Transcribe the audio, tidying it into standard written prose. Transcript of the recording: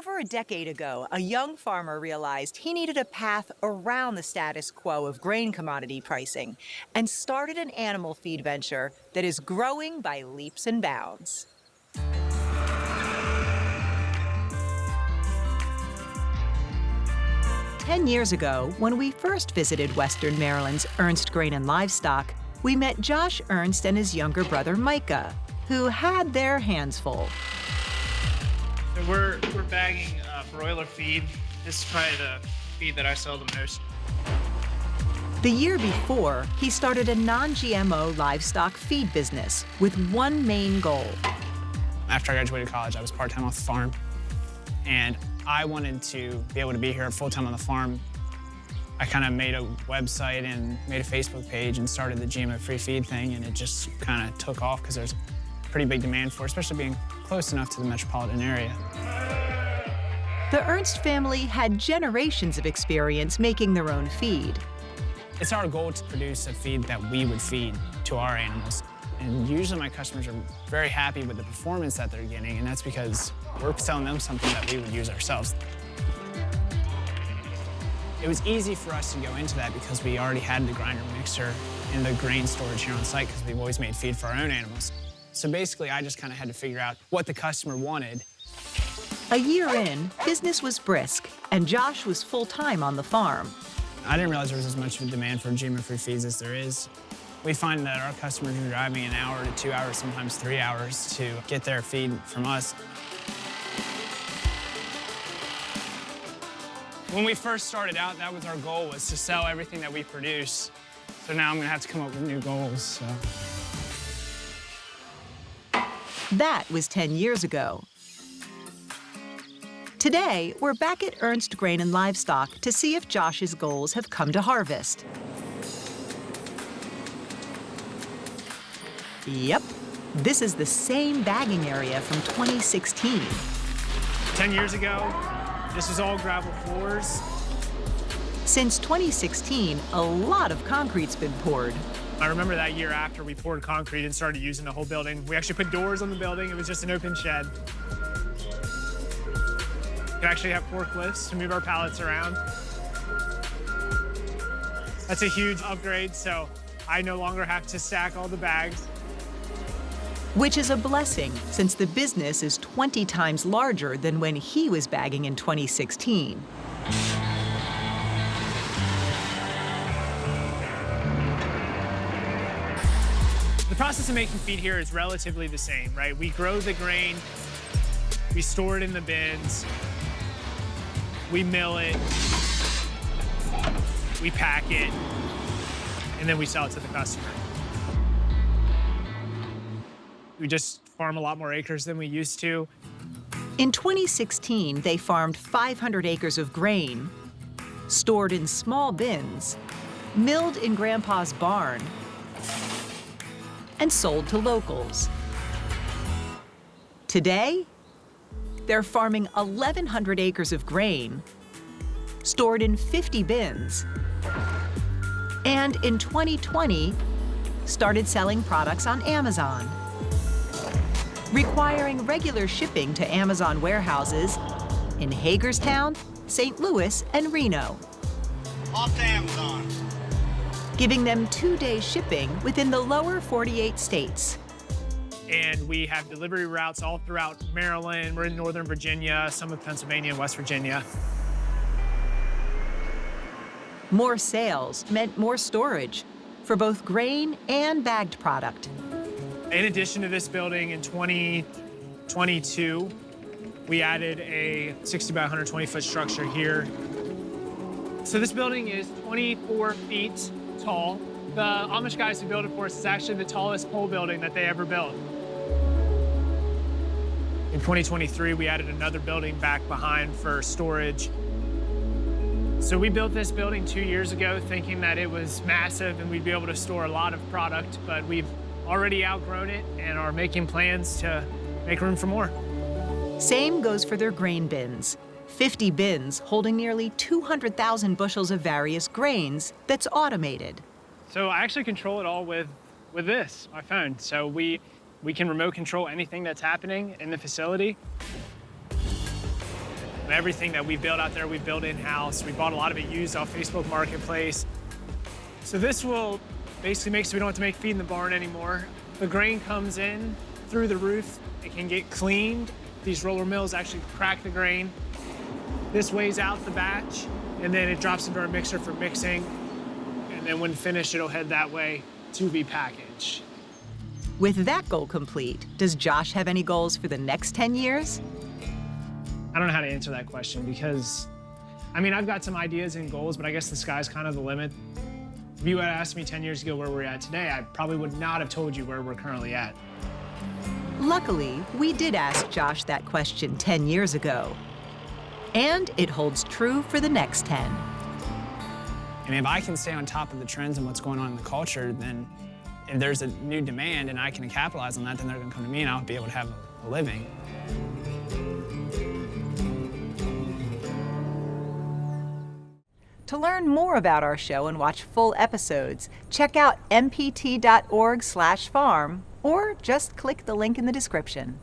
Over a decade ago, a young farmer realized he needed a path around the status quo of grain commodity pricing and started an animal feed venture that is growing by leaps and bounds. Ten years ago, when we first visited Western Maryland's Ernst Grain and Livestock, we met Josh Ernst and his younger brother Micah, who had their hands full. So we're bagging broiler feed. This is probably the feed that I sell the most. The year before, he started a non-GMO livestock feed business with one main goal. After I graduated college, I was part-time off the farm, and I wanted to be able to be here full-time on the farm. I kind of made a website and made a Facebook page and started the GMO-free feed thing, and it just kind of took off because there's pretty big demand for it, especially being close enough to the metropolitan area. The Ernst family had generations of experience making their own feed. It's our goal to produce a feed that we would feed to our animals. And usually my customers are very happy with the performance that they're getting, and that's because we're selling them something that we would use ourselves. It was easy for us to go into that because we already had the grinder mixer and the grain storage here on site because we've always made feed for our own animals. So basically, I just kind of had to figure out what the customer wanted. A year in, business was brisk, and Josh was full-time on the farm. I didn't realize there was as much of a demand for GMO-free feeds as there is. We find that our customers are driving an hour to 2 hours, sometimes 3 hours to get their feed from us. When we first started out, that was our goal, was to sell everything that we produce. So now I'm gonna have to come up with new goals. So. That was 10 years ago. Today, we're back at Ernst Grain and Livestock to see if Josh's goals have come to harvest. Yep, this is the same bagging area from 2016. 10 years ago, this was all gravel floors. Since 2016, a lot of concrete's been poured. I remember that year after we poured concrete and started using the whole building. We actually put doors on the building. It was just an open shed. We could actually have forklifts to move our pallets around. That's a huge upgrade, so I no longer have to stack all the bags. Which is a blessing, since the business is 20 times larger than when he was bagging in 2016. The process of making feed here is relatively the same, right? We grow the grain, we store it in the bins, we mill it, we pack it, and then we sell it to the customer. We just farm a lot more acres than we used to. In 2016, they farmed 500 acres of grain, stored in small bins, milled in Grandpa's barn, and sold to locals. Today, they're farming 1,100 acres of grain, stored in 50 bins, and in 2020, started selling products on Amazon, requiring regular shipping to Amazon warehouses in Hagerstown, St. Louis, and Reno. Off to Amazon. Giving them 2-day shipping within the lower 48 states. And we have delivery routes all throughout Maryland. We're in Northern Virginia, some of Pennsylvania and West Virginia. More sales meant more storage for both grain and bagged product. In addition to this building, in 2022, we added a 60 by 120 foot structure here. So this building is 24 feet tall. The Amish guys who built it for us is actually the tallest pole building that they ever built. In 2023, we added another building back behind for storage. So we built this building 2 years ago thinking that it was massive and we'd be able to store a lot of product, but we've already outgrown it and are making plans to make room for more. Same goes for their grain bins. 50 bins holding nearly 200,000 bushels of various grains that's automated. So I actually control it all with this, my phone. So we can remote control anything that's happening in the facility. Everything that we build out there, we build in-house. We bought a lot of it used off Facebook Marketplace. So this will basically make so we don't have to make feed in the barn anymore. The grain comes in through the roof. It can get cleaned. These roller mills actually crack the grain. This weighs out the batch, and then it drops into our mixer for mixing. And then when finished, it'll head that way to be packaged. With that goal complete, does Josh have any goals for the next 10 years? I don't know how to answer that question because, I mean, I've got some ideas and goals, but I guess the sky's kind of the limit. If you had asked me 10 years ago where we're at today, I probably would not have told you where we're currently at. Luckily, we did ask Josh that question 10 years ago. And it holds true for the next 10. And if I can stay on top of the trends and what's going on in the culture, then if there's a new demand and I can capitalize on that, then they're going to come to me and I'll be able to have a living. To learn more about our show and watch full episodes, check out mpt.org/farm or just click the link in the description.